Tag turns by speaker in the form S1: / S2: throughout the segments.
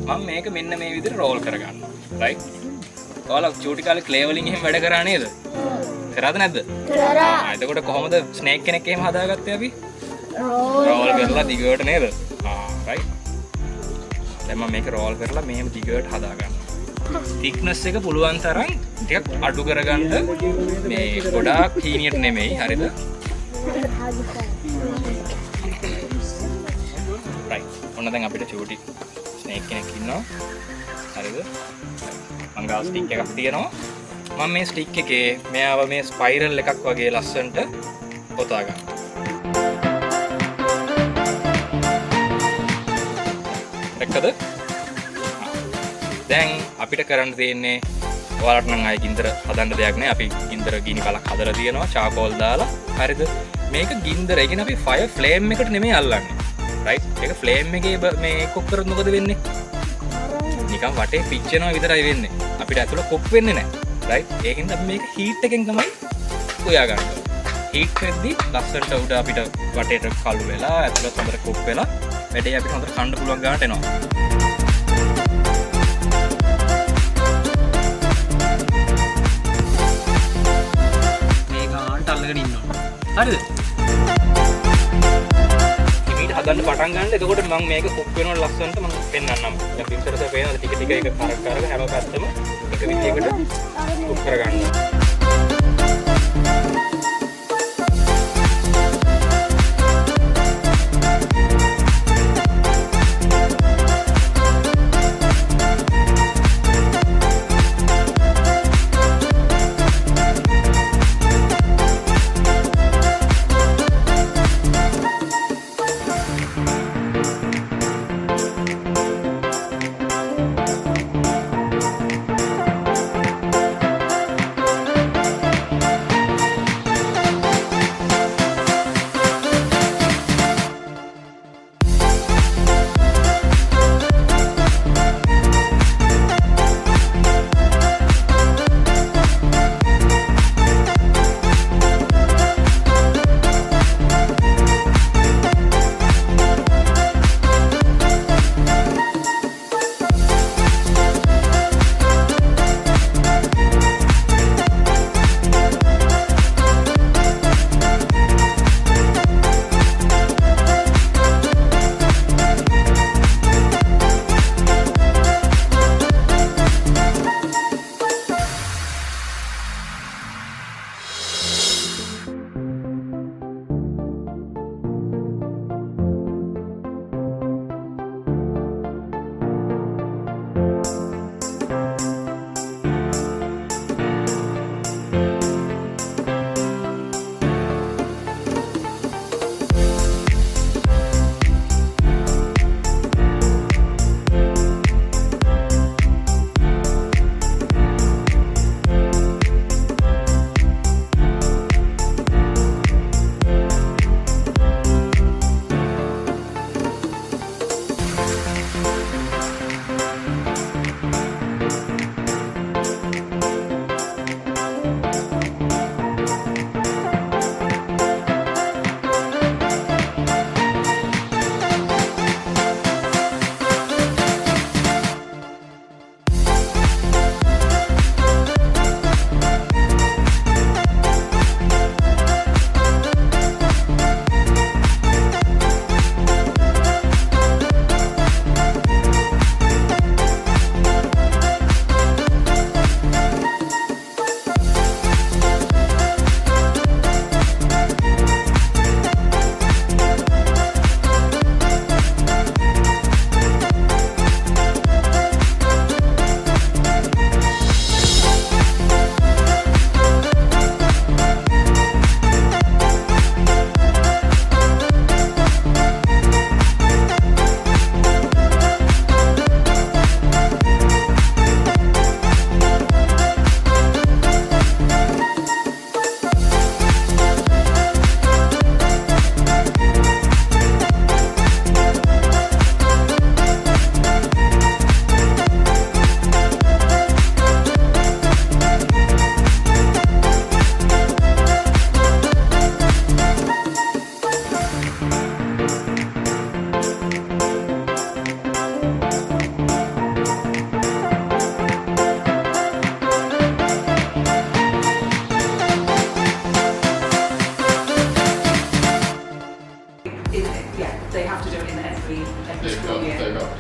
S1: මම මේක මෙන්න මේ විදිහට රෝල් කරගන්නවා. රයිට්? ඔයාලා චූටි කාලේ ක්ලේ වලින් එහෙම වැඩ කරා නේද? කරාද නැද්ද? කරා. එතකොට කොහොමද ස්නේක් කෙනෙක් එහෙම හදාගත්තේ අපි? රෝල් කරලා දිගට නේද? රයිට්. දැන් මම මේක රෝල් කරලා මෙහෙම දිගට හදාගන්නවා. thickness එක පුළුවන් තරම් ටිකක් අඩු කරගන්න මේ ගොඩාක් හීනියට නෙමෙයි. හරිද? රයිට්. ඔන්න දැන් අපිට චූටි ස්නේක් කෙනෙක් ඉන්නවා. හරිද? මං ගාව ස්ටික් එකක් තියෙනවා. මම මේ ස්ටික් එකේ මෙයාව මේ ස්පයිරල් එකක් වගේ ලස්සනට පොතා ගන්නවා. දැක්කද? දැන් අපිට කරන්න තියෙන්නේ ඔයාලට නම් ආයේ ගින්දර හදන්න දෙයක් නෑ. අපි ගින්දර ගිනි බලක් හදලා තියෙනවා චාකෝල් දාලා. හරිද? මේක ගින්දර. ඒ කියන්නේ අපි ෆයර් ෆ්ලේම් එකට නෙමෙයි අල්ලන්නේ. රයිට්? ඒක ෆ්ලේම් එකේ මේ කොක් කරොත් මොකද වෙන්නේ? නිකන් වටේ පිච්චෙනවා විතරයි වෙන්නේ. අපිට ඇතුළ කොක් වෙන්නේ නෑ. රයිට්? ඒකින්ද අපි මේක හීට් එකෙන් තමයි උයා ගන්න. හීට් වෙද්දී ලස්සනට උඩ අපිට වටේට කළු වෙලා ඇතුළත හොඳට කොක් වෙලා වැඩේ අපිට හොඳට කන්න පුළුවන් ගන්නට එනවා. මේ ගානට අල්ලගෙන ඉන්නවා. හරිද? ඉමීට හදන්න පටන් ගන්න. එතකොට මම මේක කොක් වෙනවා ලස්සනට මම පෙන්නන්නම්. දැන් පිටරට පේනවා ටික ටික එක කරක් කරගෙන හැම පැත්තම එක විදියකට කොක් කරගන්න.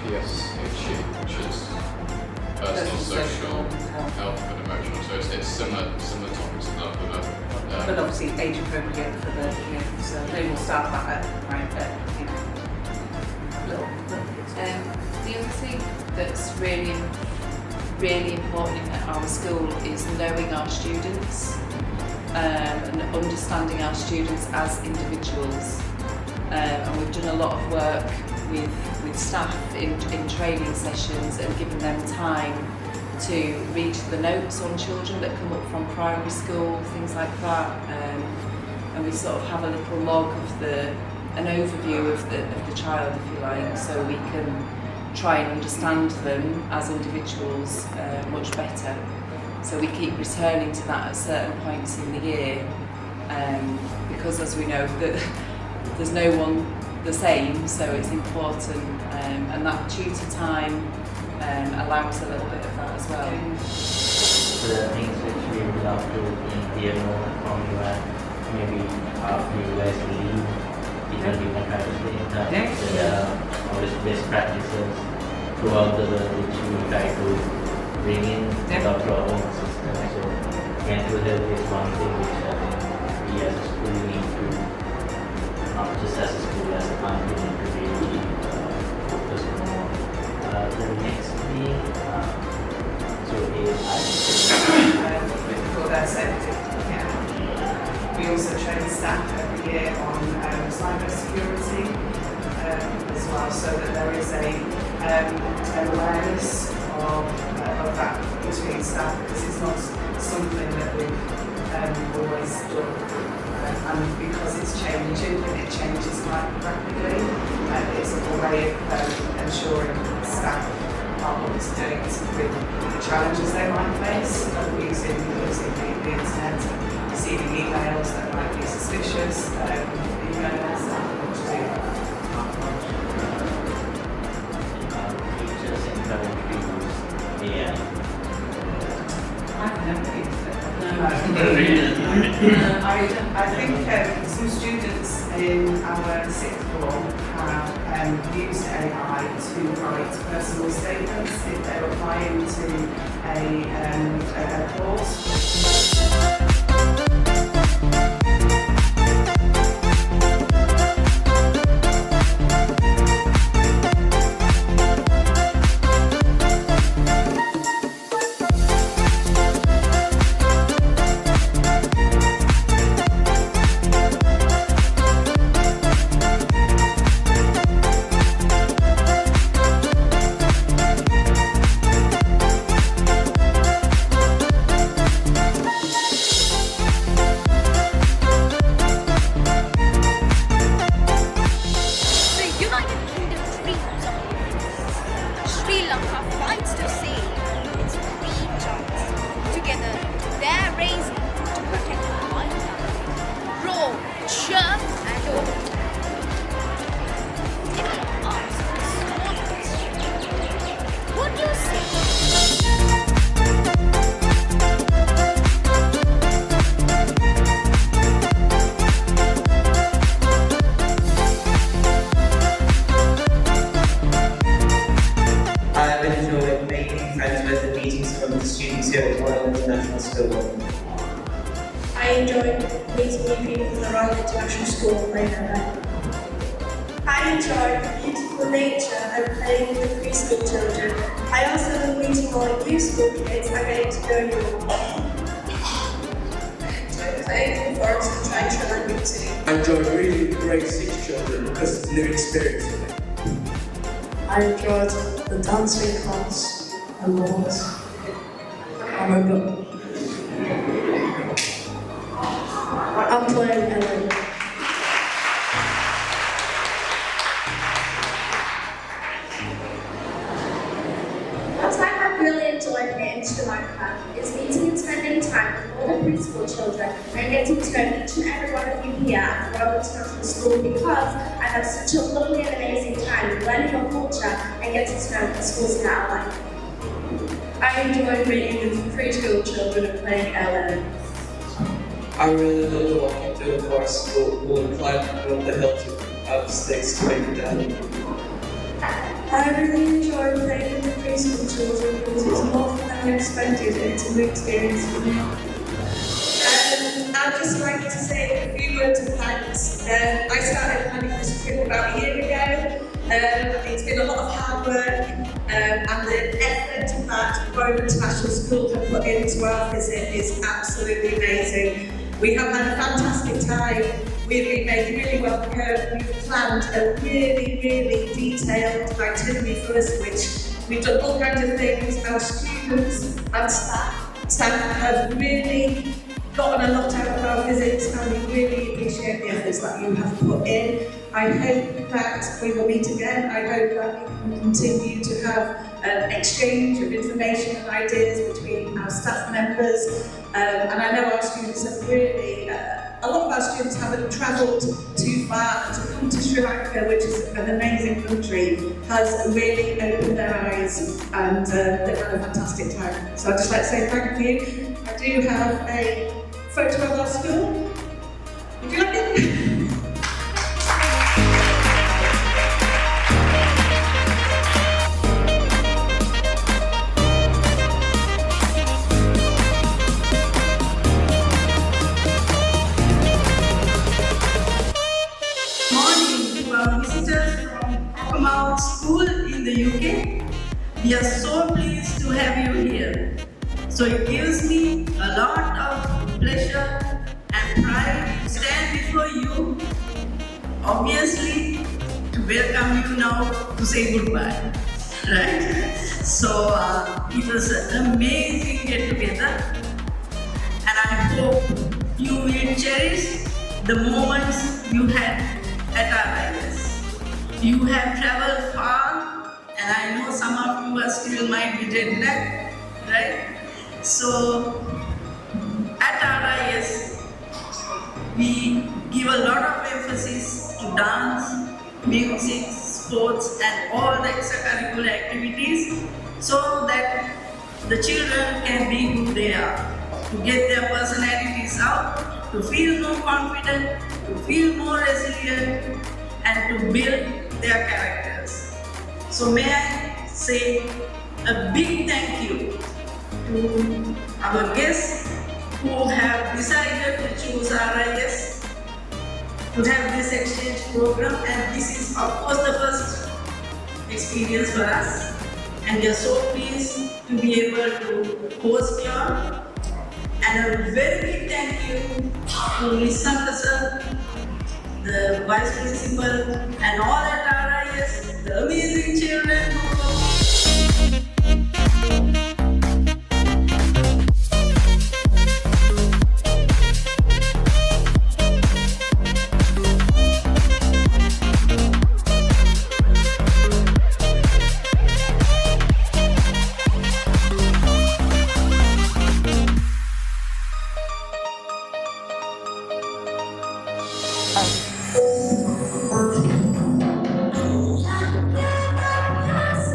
S2: PSHE, which is personal, social, health and emotional. So it's similar topics to that,
S3: but obviously age appropriate for the kids. So they will start that at little kids.
S4: The other thing that's really important at our school is knowing our students and understanding our students as individuals. And we've done a lot of work with staff in training sessions and giving them time to read the notes on children that come up from primary school, things like that. And we sort of have a little log of an overview of the child, if you like, so we can try and understand them as individuals much better. So we keep returning to that at certain points in the year, because as we know, there's no one the same, so it's important, and that tutor time allows a little bit of that as well.
S5: The things which we would love to hear more from you, and maybe after you guys leave, you can try to stay in touch with best practices throughout the world, which we try to bring in throughout our own system. So mental health is one thing which I think we as a school need to, not just as a school, as a country, need to really focus more. The next thing, so is
S3: For their safety. Yeah. We also train staff every year on cyber security as well, so that there is an awareness of that between staff, because it's not something that we've always done, and because it's changing and it changes quite rapidly, it's a way of ensuring staff are up to date with the challenges they might face of using the internet, receiving emails that might be suspicious, emails that want to do that.
S5: teachers encourage to use AI.
S3: I've never used it. I think some students in our sixth form have used AI to write personal statements if they're applying to a course.
S6: Sri Lanka fights to save its green giants. Together, they're raising to protect the wildlife. Roar, chirp, and all. If you ask a small question, what do you say?
S7: I've enjoyed making friends with and meeting some of the students here at Royal International School.
S8: I enjoyed meeting new people from the Royal International School and playing their band. I enjoyed the beautiful nature and playing with the preschool children. I also love meeting all the new school kids and getting to know you all. Playing in the forest and trying Sri Lanka too.
S9: I enjoy reading with grade 6 children because it's a new experience for me.
S8: I enjoyed the dancing class and balls. I'm playing Ellen.
S10: What I have really enjoyed here in Sri Lanka is meeting and spending time with all the preschool children and getting to know each and every one of you here at the Royal International School, because I had such a lovely and amazing time learning your culture and getting to know the schools in our life.
S8: I enjoyed meeting with preschool children and playing Ellen.
S9: I really love walking through the forest school and climbing up the hills of sticks to make it down.
S10: I
S8: I really enjoyed playing with the preschool children because it's more fun than expected and it's a new experience for me.
S3: I'd just like to say a few words of thanks. I started planning this trip about a year ago. It's been a lot of hard work and the effort that Royal International School have put into our visit is absolutely amazing. We have had a fantastic time. We've been made really welcome. We've planned a really detailed itinerary for us, which we've done all kinds of things. Our students and staff have really gotten a lot out of our visits and we really appreciate the efforts that you have put in. I hope that we will meet again. I hope that we can continue to have an exchange of information and ideas between our staff members. And I know our students have really, a lot of our students haven't travelled too far to come to Sri Lanka, which is an amazing country, has really opened their eyes and they've had a fantastic time. So I'd just like to say thank you. I do have a photo of our school. Would you like it?
S11: Morning to our visitors from Cockermouth School in the UK. We are so pleased to have you here. So it gives me a lot of pleasure and pride to stand before you, obviously to welcome you now to say goodbye, right? So it was an amazing get together and I hope you will cherish the moments you had at RIS. You have traveled far and I know some of you are still might be jet lagged, right? So at RIS, we give a lot of emphasis to dance, music, sports and all the extracurricular activities so that the children can be who they are, to get their personalities out, to feel more confident, to feel more resilient and to build their characters. So may I say a big thank you to our guests who have decided to choose RIS to have this exchange program, and this is of course the first experience for us and we are so pleased to be able to host you all. And a very big thank you to Ms. Sankasa, the Vice Principal and all at RIS, the amazing children who
S10: Yes.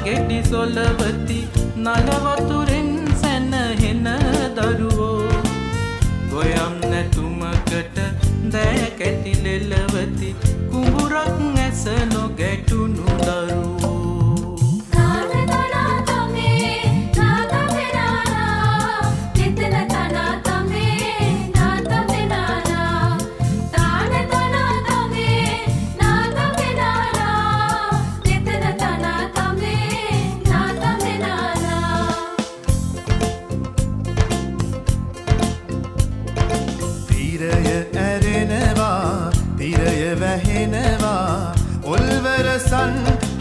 S12: ගෙඩි සොලවති නලවතුරෙන් සැනහෙන දරුවෝ ගොයම් නැතුමකට දැය කැටි ලෙලවති කුඹුරක් ඇස නොගැටුණු දරුවෝ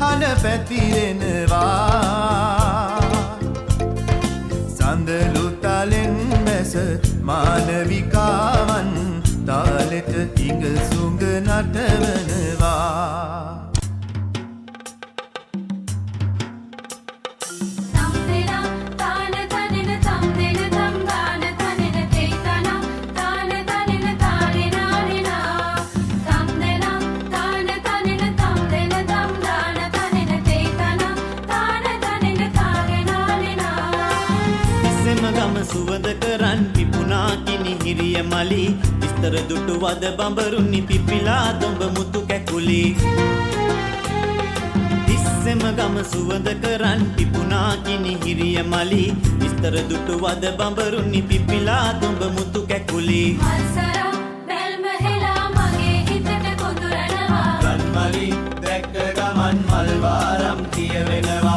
S13: හන පැතිරෙනවා සඳලු තලෙන් බැස මානවිකාවන් තාලෙට ඉඟ සුඟ නටවනවා
S14: සුවඳ කරන් පිපුනා කිනි හිරිය මලි විස්තර දුටු වද බඹරුනි පිපිලා දොඹ මුතු කැකුලි තිස්සෙම ගම සුවඳ කරන් පිපුනා කිනි හිරිය මලි විස්තර දුටු වද බඹරුනි පිපිලා දොඹ මුතු කැකුලි
S15: මල්සරා බැල්ම හෙලා මගේ හිතට කොඳුරනවා
S13: රන්මලි දැක්ක ගමන් මල් වාරම් කියවෙනවා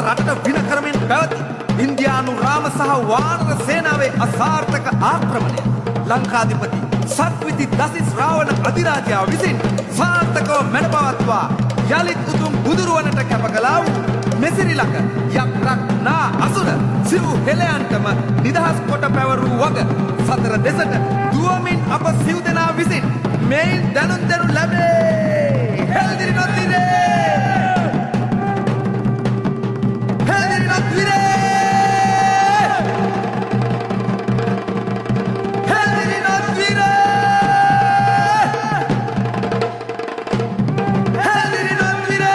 S16: රටට වින කරමින් පැවති ඉන්දියානු රාම සහ වානර සේනාවේ අසාර්ථක ආක්‍රමණය ලංකාධිපති සත්විති දසිස් රාවණ අධිරාජයා විසින් සාර්ථකව මැඩපවත්වා යළිත් උතුම් බුදුරුවනට කැප කළා වූ මෙසිරිලක යක්රක් නා අසුර සිව් හෙළයන්ටම නිදහස් කොට පැවරූ වග සතර දෙසට දුවමින් අප සිව් දෙනා විසින් මෙයින් දැනුම් දෙනු ලැබේ. හෙළදිරි නොතිරේ හෙළදිරි නොතිරේ හෙළදිරි නොතිරේ හෙළදිරි නොතිරේ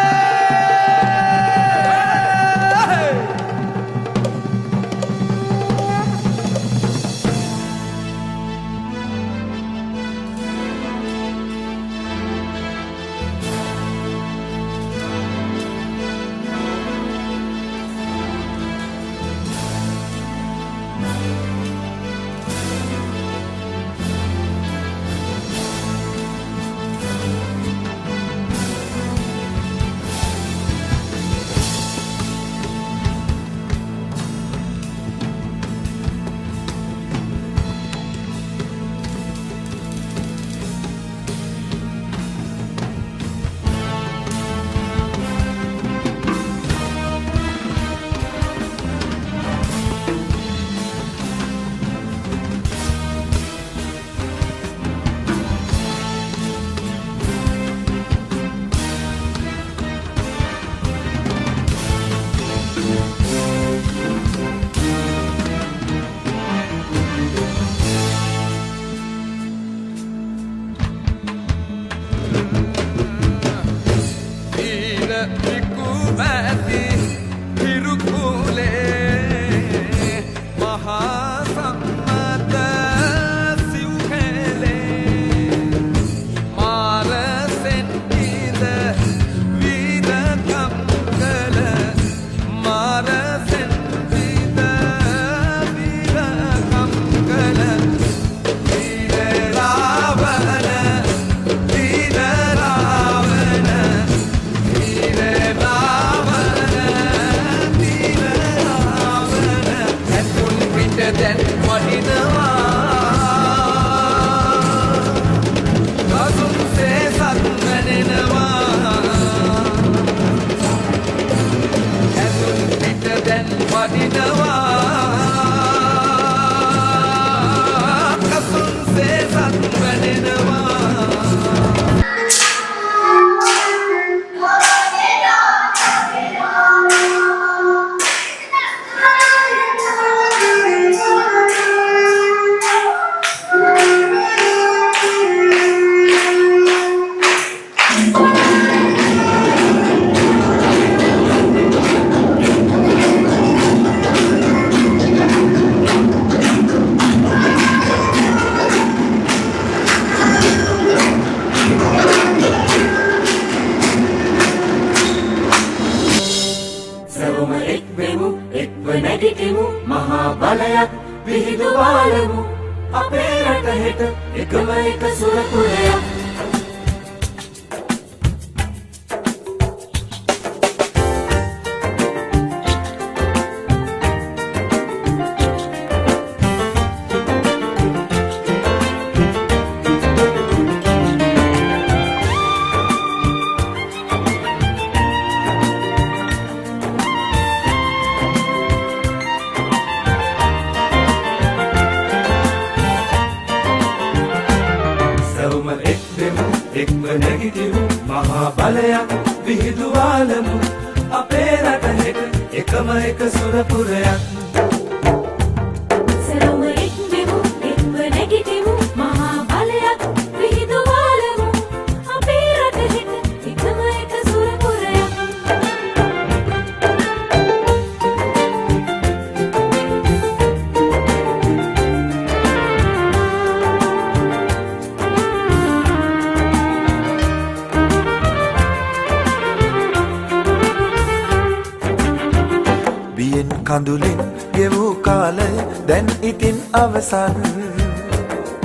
S13: කඳුලින් ගෙවූ කාලය දැන් ඉතින් අවසන්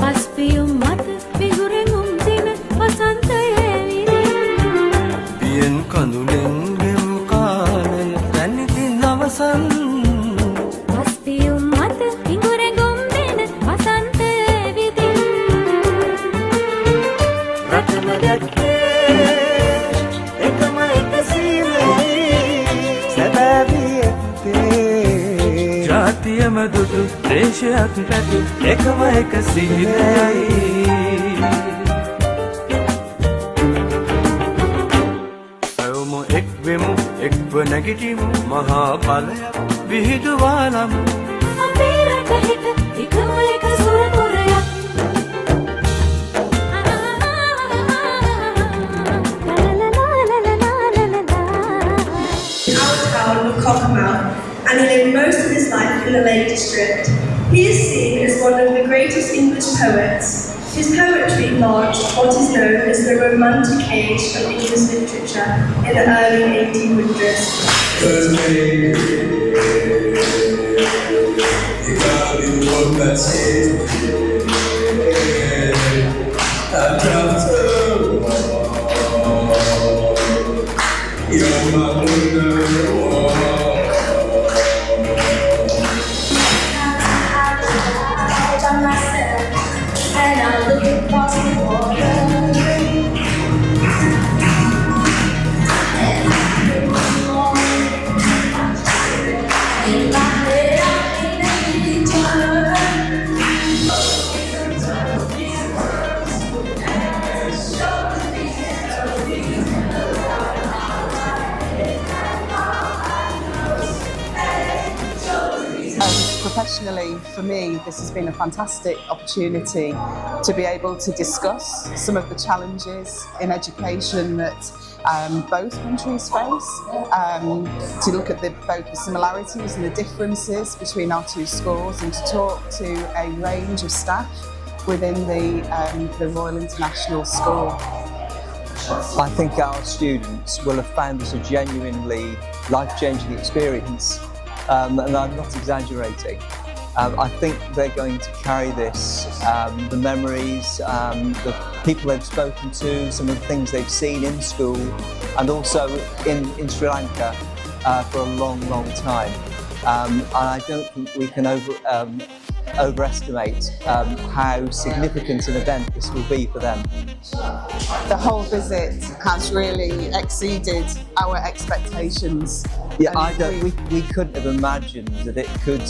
S15: පස්පියුම් මත විහුරෙමුම් දින වසන්තය ඇවිරින්
S13: පියෙන් කඳුලින් ගෙවූ කාලය දැන් ඉතින්
S15: පසන් පස්පියුම් මත ඉඟුරෙඟුම් දෙන වසන්ත විදින් රටම දැක්කේ එකම එක සීලයි සැබෑවී ඇත්තේ ජාතියම දුටු දේශයක් පැතු එකම එක සීලයි එක්ව නැගිටිමු මහා බලයක් විහිදුවාලමු අපේ රට හිට එකම එක සුරපුරයක්
S8: Our town of Cockermouth, and he lived most of his life in the Lake District. He is seen as one of the greatest English poets. His poetry lodged what is known as the romantic age of English literature in the early 1800s.
S3: Professionally, for me, this has been a fantastic opportunity to be able to discuss some of the challenges in education that both countries face, to look at both the similarities and the differences between our two schools, and to talk to a range of staff within the Royal International School.
S17: I think our students will have found this a genuinely life-changing experience. And I'm not exaggerating. I think they're going to carry this, the memories, the people they've spoken to, some of the things they've seen in school, and also in Sri Lanka for a long, long time. And I don't think we can overestimate how significant an event this will be for them.
S3: The whole visit has really exceeded our expectations.
S17: Yeah, we couldn't have imagined that it could,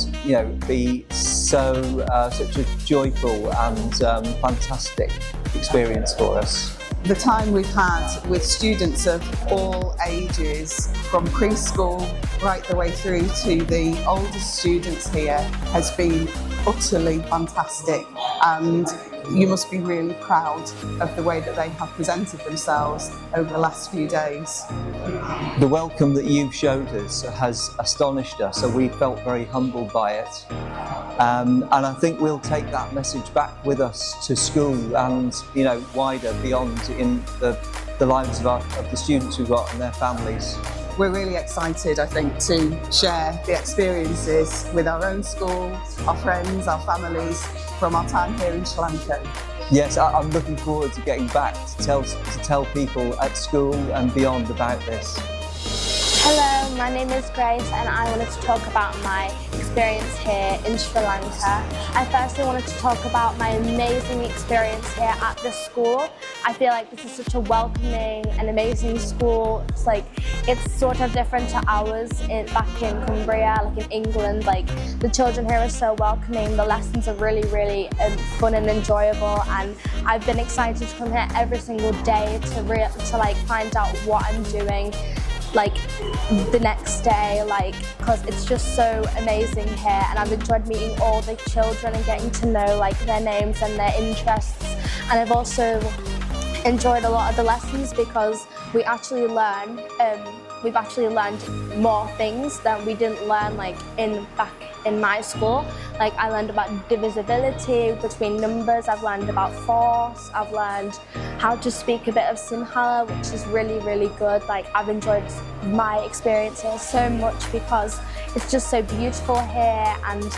S17: be such a joyful and fantastic experience for us.
S3: The time we've had with students of all ages, from preschool right the way through to the oldest students here, has been utterly fantastic, and you must be really proud of the way that they have presented themselves over the last few days.
S17: The welcome that you've showed us has astonished us, so we felt very humbled by it. And I think we'll take that message back with us to school and, wider beyond in the lives of the students we've got and their families.
S3: We're really excited, I think, to share the experiences with our own school, our friends, our families, from our time here in Sri Lanka.
S17: Yes, I'm looking forward to getting back to tell people at school and beyond about this.
S18: Hello, my name is Grace and I wanted to talk about my experience here in Sri Lanka. I firstly wanted to talk about my amazing experience here at this school. I feel like this is such a welcoming and amazing school. It's sort of different to ours back in Cumbria, like in England. The children here are so welcoming. The lessons are really, really fun and enjoyable, and I've been excited to come here every single day to find out what I'm doing the next day, because it's just so amazing here, and I've enjoyed meeting all the children and getting to know their names and their interests. And I've also enjoyed a lot of the lessons because we've actually learned more things that we didn't learn back in my school. I learned about divisibility between numbers, I've learned about force, I've learned how to speak a bit of Sinhala, which is really, really good. I've enjoyed my experience here so much because it's just so beautiful here, and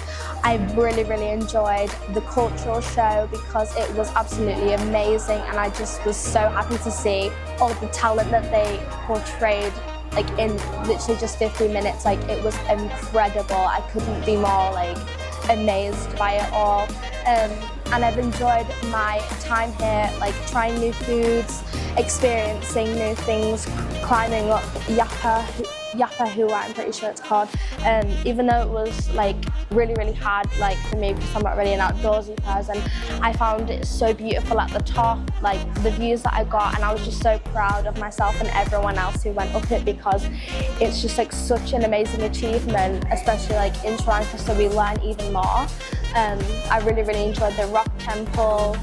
S18: I really, really enjoyed the cultural show because it was absolutely amazing, and I just was so happy to see all of the talent that they portrayed like in literally just 15 minutes. Like it was incredible. I couldn't be more like amazed by it all. And I've enjoyed my time here, like trying new foods, experiencing new things, climbing up Yapahua, I'm pretty sure it's called. Even though it was like really hard, like for me, because I'm not really an outdoorsy person, I found it so beautiful at the top, like the views that I got, and I was just so proud of myself and everyone else who went up it, because it's just like such an amazing achievement, especially like in Sri Lanka, so we learn even more. I really enjoyed the rock temple,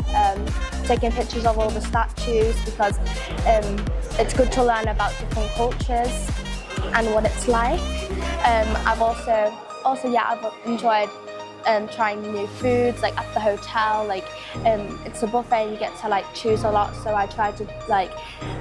S18: taking pictures of all the statues, because it's good to learn about different cultures and what it's like. I've also I've enjoyed trying new foods, like at the hotel, like it's a buffet and you get to like choose a lot, so I try to like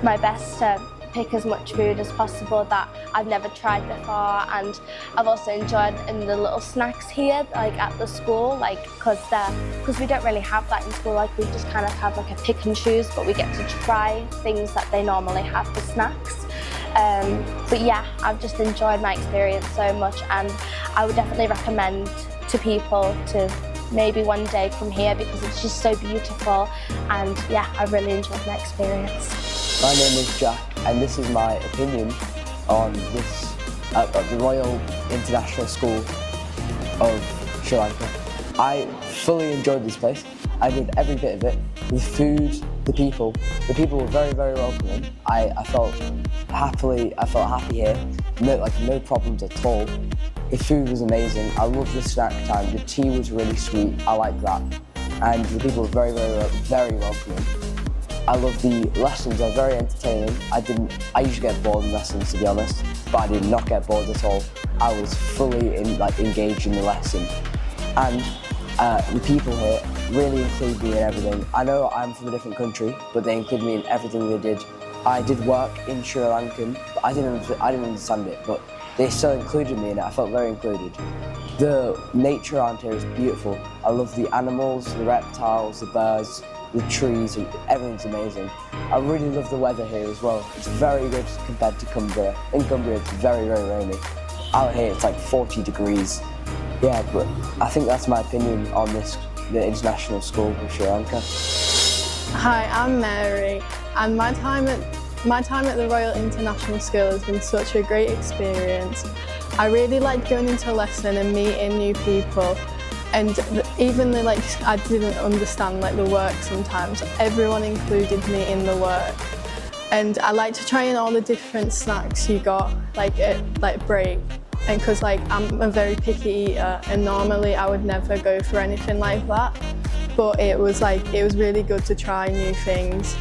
S18: my best to pick as much food as possible that I've never tried before. And I've also enjoyed the little snacks here, like at the school, like because we don't really have that in school, like we just kind of have like a pick and choose, but we get to try things that they normally have for snacks. But yeah, I've just enjoyed my experience so much, and I would definitely recommend to people to maybe one day come here, because it's just so beautiful. And yeah, I really enjoyed my experience.
S19: My name is Jack, and this is my opinion on this the Royal International School of Sri Lanka. I fully enjoyed this place. I did every bit of it. The food, the people were very welcoming. I felt happy here. No problems at all. The food was amazing. I loved the snack time. The tea was really sweet. I like that. And the people were very welcoming. I loved the lessons. They were very entertaining. I usually get bored in lessons, to be honest, but I did not get bored at all. I was fully engaged in the lesson. And the people here really include me in everything. I know I'm from a different country, but they include me in everything they did. I did work in Sri Lankan, but I didn't understand it, but they still included me in it. I felt very included. The nature around here is beautiful. I love the animals, the reptiles, the birds, the trees, everything's amazing. I really love the weather here as well. It's very good compared to Cumbria. In Cumbria it's very rainy. Out here it's like 40 degrees. Yeah, but I think that's my opinion on the International School of Sri Lanka.
S20: Hi, I'm Mary, and my time at the Royal International School has been such a great experience. I really liked going into a lesson and meeting new people, and even though I didn't understand the work sometimes, everyone included me in the work. And I liked trying all the different snacks you got at break. And because I'm a very picky eater, and normally I would never go for anything like that, but it was really good to try new things,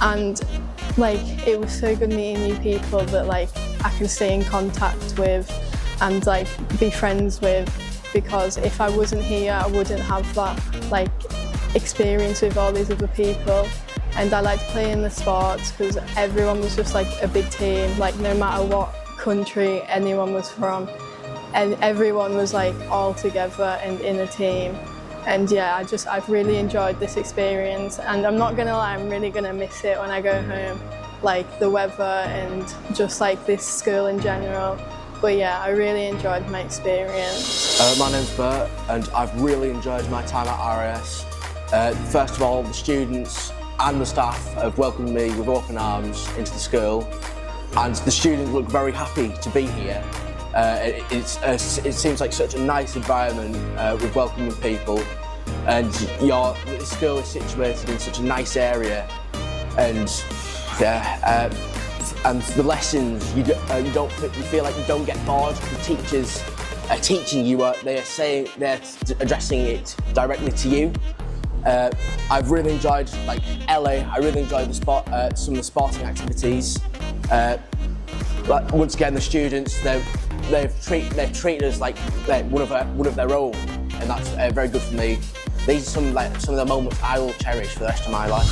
S20: and it was so good meeting new people that I can stay in contact with and be friends with, because if I wasn't here I wouldn't have that experience with all these other people. And I liked playing the sports because everyone was just a big team, no matter what country anyone was from, and everyone was all together and in a team. And yeah, I've really enjoyed this experience, and I'm not gonna lie, I'm really gonna miss it when I go home, the weather and just this school in general. But yeah, I really enjoyed my experience.
S21: My name's Bert, and I've really enjoyed my time at RIS. First of all, the students and the staff have welcomed me with open arms into the school, and the students look very happy to be here. It seems like such a nice environment with welcoming people, and the school is situated in such a nice area, and and the lessons you feel like you don't get bored. The teachers are teaching you. They're addressing it directly to you. I've really enjoyed LA. I really enjoyed some of the sporting activities. Once again, the students they've treated us like one of their own, and that's very good for me. These are some of the moments I will cherish for the rest of my life.